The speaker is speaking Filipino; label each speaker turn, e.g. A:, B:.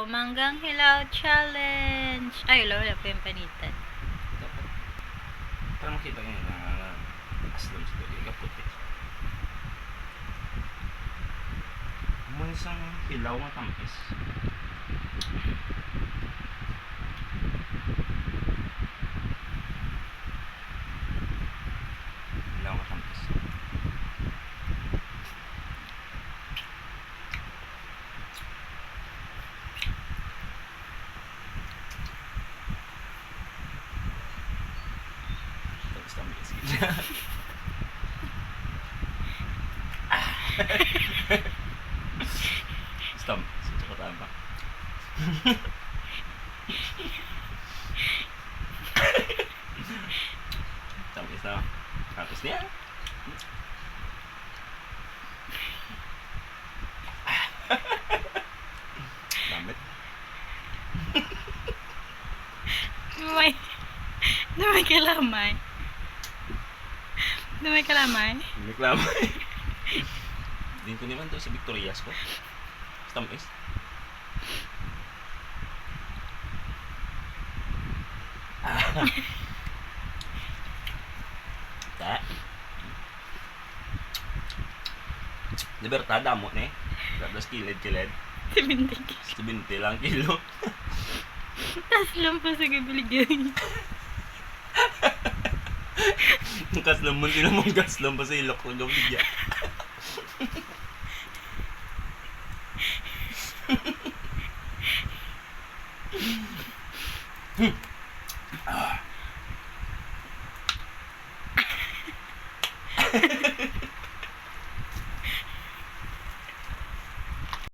A: Manggang Hilaw Challenge. Ay, wala pa yung panitan.
B: Dapat. Para makita nyo na aslam sa tuloy. Kaputi. May isang hilaw na tampis. Hilaw na tampis. Tapos tampis. Stamp. Susukotaan pa. Tampis na. Tapos niya. Damit.
A: May kalamay. May kalamay.
B: Miklamay. Din ko naman to sa Victorias ko. Tampis. Ta. Libertad amo ne. Tapos kilid.
A: 70.
B: 70 lang kilo.
A: Tas lang po sa gabiligay.
B: Kas naman sila mong gas lang pa sa ilok ko gawin niya.